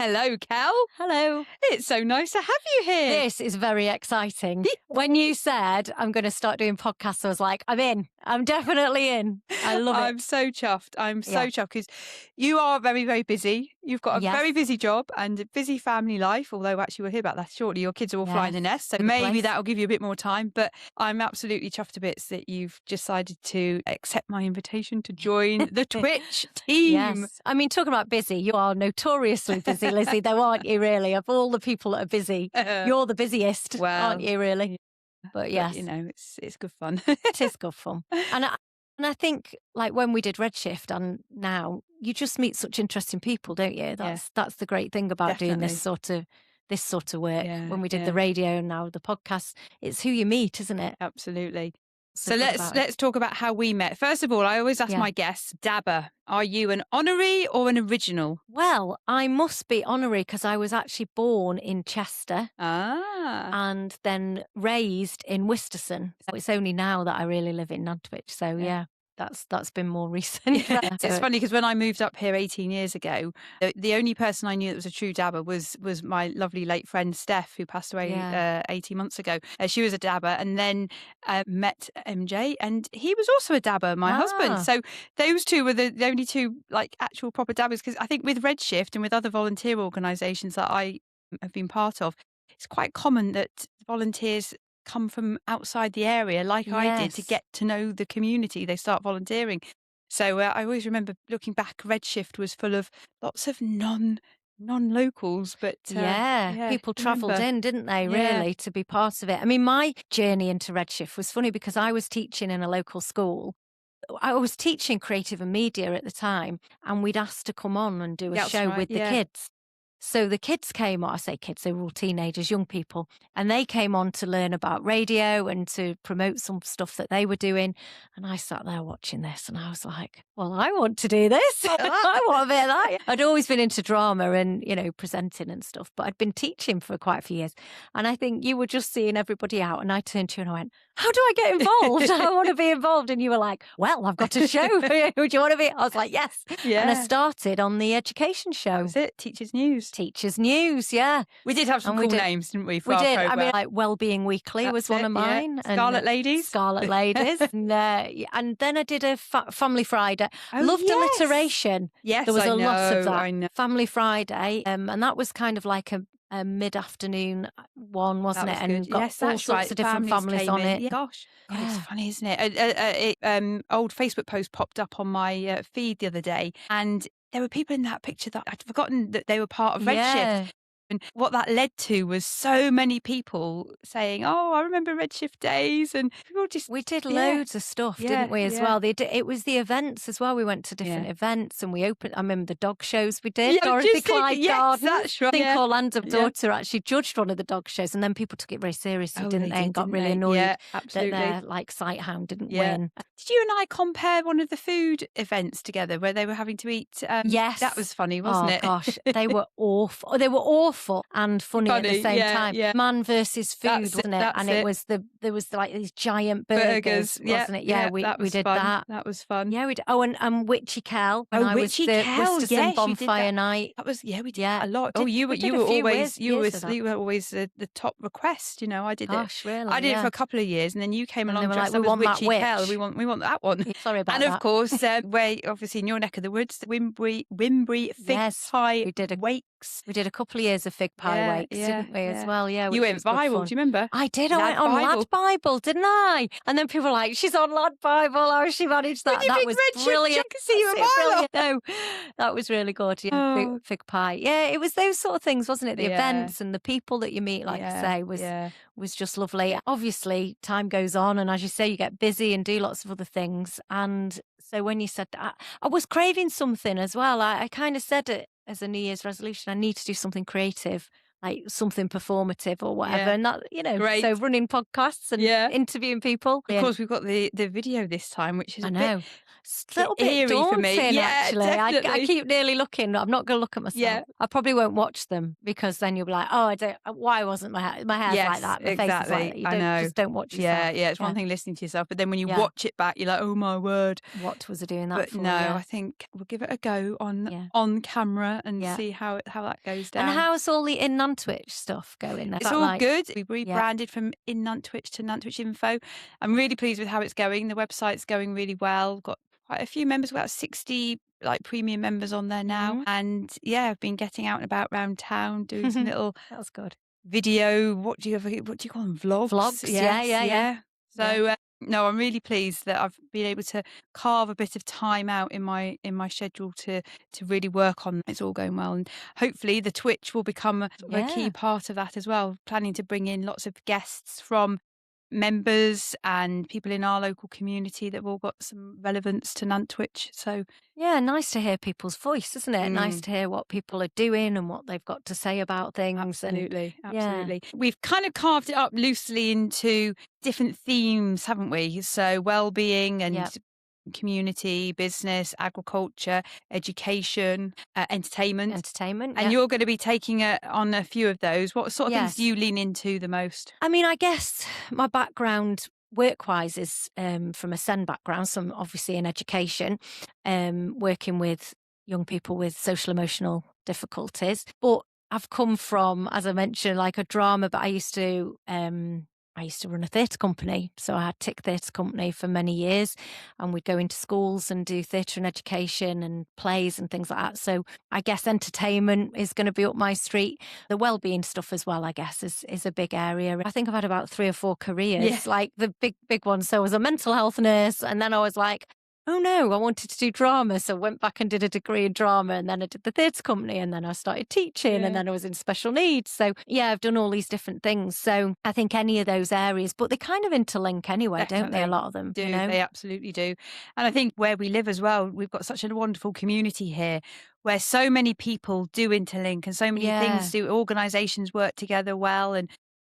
Hello, Kell. Hello. It's so nice to have you here. This is very exciting. When you said I'm going to start doing podcasts, I was like, I'm in. I'm definitely in. I love it. I'm so chuffed. I'm so chuffed because you are very, very busy. You've got a very busy job and a busy family life, although actually we'll hear about that shortly. Your kids are all flying the nest, so maybe that'll give you a bit more time. But I'm absolutely chuffed to bits that you've decided to accept my invitation to join the Twich team. Yes. I mean, talking about busy, you are notoriously busy, Lizzie, though, aren't you, really? Of all the people that are busy, you're the busiest, aren't you, really? But yes. But, you know, it's good fun. It is good fun. And I think, like, when we did RedShift and now, you just meet such interesting people, don't you? That's the great thing about doing this sort of work. When we did the radio and now the podcast, it's who you meet, isn't it? Absolutely. So let's talk about how we met. First of all, I always ask my guests, Dabber, are you an honorary or an original? Well, I must be honorary because I was actually born in Chester and then raised in Worcestershire. So it's only now that I really live in Nantwich. So that's been more recent. It's funny because when I moved up here 18 years ago, the only person I knew that was a true dabber was my lovely late friend Steph, who passed away 18 months ago. She was a dabber, and then met MJ, and he was also a dabber, my husband. So those two were the only two like actual proper dabbers, because I think with RedShift and with other volunteer organisations that I have been part of, it's quite common that volunteers come from outside the area, like I did, to get to know the community. They start volunteering. So I always remember looking back, RedShift was full of lots of non-locals, but people travelled in, didn't they, really, to be part of it. I mean, my journey into RedShift was funny because I was teaching in a local school. I was teaching creative and media at the time, and we'd asked to come on and do a show with the kids. So the kids came on, I say kids, they were all teenagers, young people, and they came on to learn about radio and to promote some stuff that they were doing. And I sat there watching this and I was like, well, I want to do this. I want a bit of that. I'd always been into drama and, you know, presenting and stuff, but I'd been teaching for quite a few years. And I think you were just seeing everybody out, and I turned to you and I went, how do I get involved? I want to be involved. And you were like, well, I've got a show for you. Would you want to be? I was like, yes. Yeah. And I started on the education show. That was it, Teachers News. Teachers News, We did have some cool names, didn't we? We did. I mean, like Wellbeing Weekly was one of mine. Yeah. Scarlet Ladies. Scarlet Ladies. And then I did a Family Friday. Loved alliteration. Yes, there was a lot of that. I know. Family Friday, and that was kind of like a mid-afternoon one, wasn't it? And got all sorts of different families on it. Gosh, it's funny, isn't it? Old Facebook post popped up on my feed the other day, and there were people in that picture that I'd forgotten that they were part of RedShift. And what that led to was so many people saying, oh, I remember RedShift days. And people just... We did loads of stuff, didn't we, as well? It was the events as well. We went to different events and we opened... I remember the dog shows we did. Dorothy Clyde Garden. That's right. I think Orlando's daughter actually judged one of the dog shows, and then people took it very seriously, didn't they? And got really annoyed that their Sight Hound didn't win. Did you and I compare one of the food events together where they were having to eat? Yes. That was funny, wasn't it? Oh, gosh. They were awful. They were awful and funny at the same time. Yeah. Man versus food, wasn't it? And there was like these giant burgers, wasn't it? Yeah, we did fun. that. That was fun. Yeah, we did. Oh, and Witchy Kell. Witchy Kell. Worcestershire bonfire night. That was we did a lot. You were always the top request. You know, I did it. Really? I did it for a couple of years, and then you came along dressed up as Witchy Kell. We want that one. Sorry about that. And of course, where obviously in your neck of the woods, the Wimbury fig pie. We did wakes. We did a couple of years of fig pie wakes, didn't we, as well? Yeah, you went viral. Do you remember? I did. I went on Lad Bible, didn't I? And then people were like, "She's on Lad Bible. How she managed that? That was brilliant." I can see you a mile. No, that was really good. Yeah, fig pie. Yeah, it was those sort of things, wasn't it? The events and the people that you meet, like I say, was just lovely. Obviously, time goes on, and as you say, you get busy and do lots of other things. And so when you said that, I was craving something as well. I kind of said it as a New Year's resolution. I need to do something creative like something performative or whatever. And that, Great. so running podcasts and interviewing people. Of course, we've got the video this time, which is I a know. bit It's a little bit eerie for me. daunting, Yeah, actually. definitely. I keep nearly looking. I'm not going to look at myself. I probably won't watch them because then you'll be like, oh, why wasn't my hair's like that? My face is like that. You just don't watch yourself. Yeah. It's one thing listening to yourself, but then when you watch it back, you're like, oh my word. What was I doing that but for? No, I think we'll give it a go on camera and see how that goes down. And how's all the in Nantwich stuff going? It's all good. We've rebranded from in Nantwich to Nantwich Info. I'm really pleased with how it's going. The website's going really well. We've got quite a few members, about 60 premium members on there now. And I've been getting out and about around town doing some little that's good video. What do you call them? Vlogs? Yeah. So no, I'm really pleased that I've been able to carve a bit of time out in my schedule to really work on. It's all going well, and hopefully the Twich will become a key part of that as well. Planning to bring in lots of guests from members and people in our local community that have all got some relevance to Nantwich. So nice to hear people's voice, isn't it? Nice to hear what people are doing and what they've got to say about things. Absolutely. We've kind of carved it up loosely into different themes, haven't we? So wellbeing and community, business, agriculture, education, entertainment. And you're going to be taking on a few of those. What sort of things do you lean into the most? I mean, I guess my background work-wise is from a SEN background, so I'm obviously in education, working with young people with social emotional difficulties. But I've come from, as I mentioned, like a drama, but I used to run a theatre company. So I had Tick Theatre Company for many years, and we'd go into schools and do theatre and education and plays and things like that. So I guess entertainment is going to be up my street. The wellbeing stuff as well, I guess, is a big area. I think I've had about 3 or 4 careers, like the big ones. So I was a mental health nurse, and then I was like, oh no, I wanted to do drama. So I went back and did a degree in drama, and then I did the theatre company, and then I started teaching, and then I was in special needs. So I've done all these different things. So I think any of those areas, but they kind of interlink anyway, don't they? A lot of them. They absolutely do. And I think where we live as well, we've got such a wonderful community here where so many people do interlink and so many things do. Organisations work together well and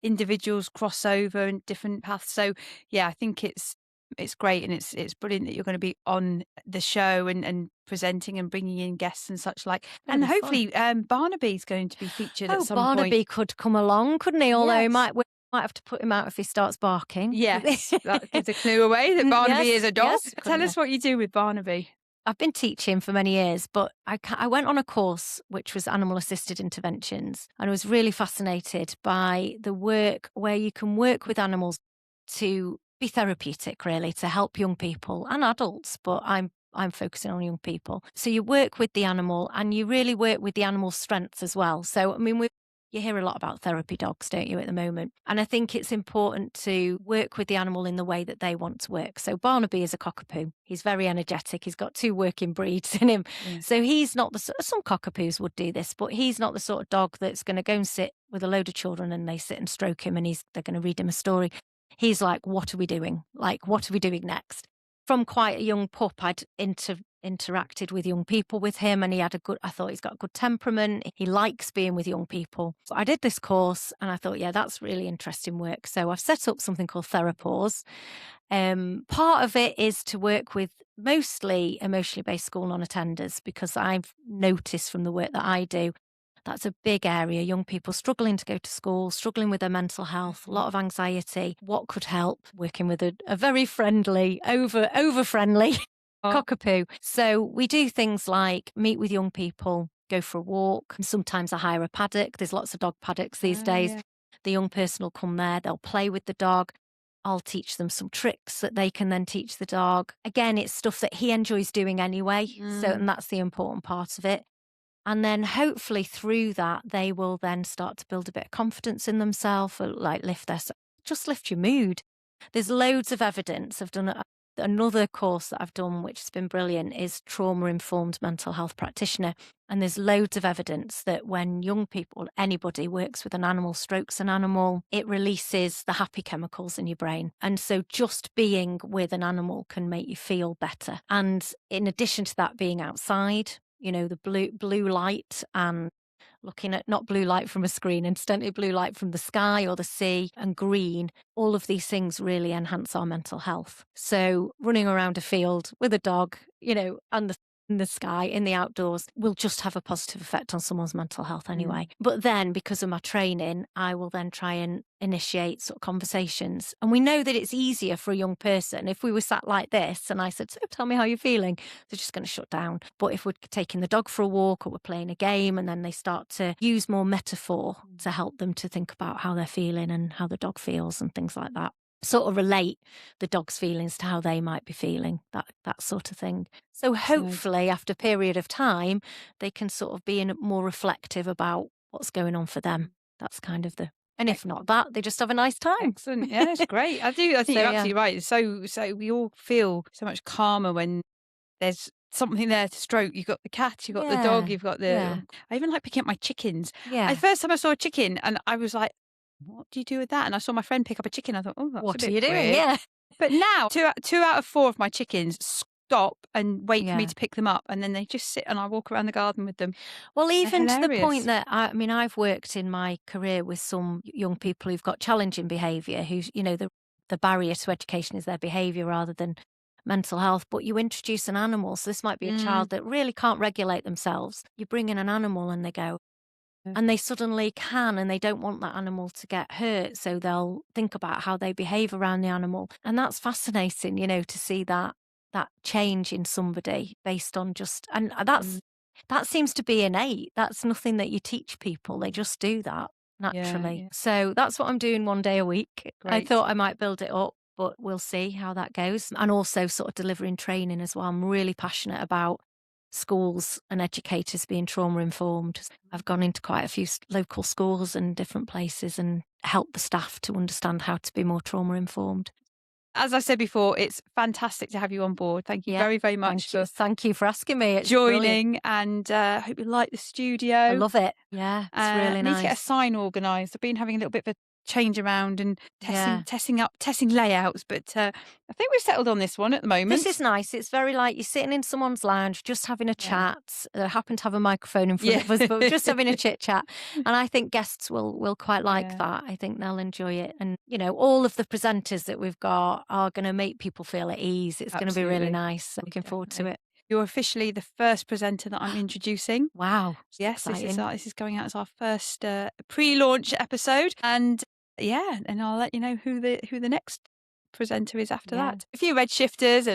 individuals cross over in different paths. So I think it's great, and it's brilliant that you're going to be on the show and presenting and bringing in guests and such like. And hopefully Barnaby's going to be featured at some point. Barnaby could come along, couldn't he? Although we might have to put him out if he starts barking. Yes, that gives a clue away that Barnaby is a dog. Tell us what you do with Barnaby. I've been teaching for many years, but I went on a course which was animal assisted interventions, and I was really fascinated by the work where you can work with animals to be therapeutic, really, to help young people and adults, but I'm focusing on young people. So you work with the animal, and you really work with the animal's strengths as well. So, I mean, you hear a lot about therapy dogs, don't you, at the moment? And I think it's important to work with the animal in the way that they want to work. So Barnaby is a cockapoo. He's very energetic. He's got 2 working breeds in him. Yeah. So he's not some cockapoos would do this, but he's not the sort of dog that's going to go and sit with a load of children and they sit and stroke him and they're going to read him a story. He's like, what are we doing? Like, what are we doing next? From quite a young pup, I'd interacted with young people with him, and I thought he's got a good temperament. He likes being with young people. So I did this course, and I thought, that's really interesting work. So I've set up something called Therapause. Part of it is to work with mostly emotionally based school non-attenders, because I've noticed from the work that I do, that's a big area. Young people struggling to go to school, struggling with their mental health, a lot of anxiety. What could help? Working with a very friendly, over friendly cockapoo. So we do things like meet with young people, go for a walk. Sometimes I hire a paddock. There's lots of dog paddocks these days. Yeah. The young person will come there. They'll play with the dog. I'll teach them some tricks that they can then teach the dog. Again, it's stuff that he enjoys doing anyway. And that's the important part of it. And then hopefully through that, they will then start to build a bit of confidence in themselves, or like just lift your mood. There's loads of evidence. I've done another course that I've done, which has been brilliant, is trauma-informed mental health practitioner. And there's loads of evidence that when young people, anybody works with an animal, strokes an animal, it releases the happy chemicals in your brain. And so just being with an animal can make you feel better. And in addition to that, being outside, the blue light and looking at not blue light from a screen, instead blue light from the sky or the sea, and green. All of these things really enhance our mental health. So running around a field with a dog, and in the sky, in the outdoors, will just have a positive effect on someone's mental health anyway. But then, because of my training, I will then try and initiate sort of conversations. And we know that it's easier for a young person. If we were sat like this and I said, so tell me how you're feeling, they're just going to shut down. But if we're taking the dog for a walk or we're playing a game, and then they start to use more metaphor to help them to think about how they're feeling and how the dog feels and things like that. Sort of relate the dog's feelings to how they might be feeling, that sort of thing. So hopefully after a period of time, they can sort of be more reflective about what's going on for them. That's kind of and if not that, they just have a nice time. Excellent. Yeah, it's great. I think you're absolutely right. So we all feel so much calmer when there's something there to stroke. You've got the cat, you've got the dog, you've got the... I even like picking up my chickens. The first time I saw a chicken, and I was like, what do you do with that? And I saw my friend pick up a chicken. I thought, oh, that's what a bit are you doing? weird. Yeah. But now, two out of 4 of my chickens stop and wait for me to pick them up, and then they just sit and I walk around the garden with them. Well, even to the point that I've worked in my career with some young people who've got challenging behaviour, who's the barrier to education is their behaviour rather than mental health. But you introduce an animal, so this might be a child that really can't regulate themselves. You bring in an animal and they go, and they suddenly can, and they don't want that animal to get hurt, so they'll think about how they behave around the animal. And that's fascinating, to see that change in somebody based on just, and that seems to be innate. That's nothing that you teach people. They just do that naturally. So that's what I'm doing 1 day a week. Great. I thought I might build it up, but we'll see how that goes. And also sort of delivering training as well. I'm really passionate about schools and educators being trauma informed. I've gone into quite a few local schools and different places and helped the staff to understand how to be more trauma informed. As I said before, it's fantastic to have you on board. Thank you very, very much. Thank you for asking me. It's joining, and I hope you like the studio. I love it. Yeah, it's really nice. Need to get a sign organised. I've been having a little bit of a change around and testing layouts, but I think we've settled on this one at the moment. This is nice. It's very like you're sitting in someone's lounge just having a chat. I happen to have a microphone in front of us, but we're just having a chit chat, and I think guests will quite like that. I think they'll enjoy it, and all of the presenters that we've got are going to make people feel at ease. It's going to be really nice. So looking forward to it. You're officially the first presenter that I'm introducing. Wow. Yes, this is going out as our first pre-launch episode. And and I'll let you know who the next presenter is after that. A few RedShifters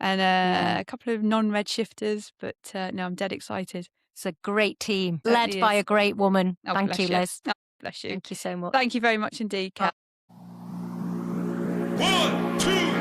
and a couple of non-RedShifters, but no, I'm dead excited. It's a great team, led by a great woman. Oh, thank you, Liz. Oh, bless you. Thank you so much. Thank you very much indeed, Kel. 1, 2,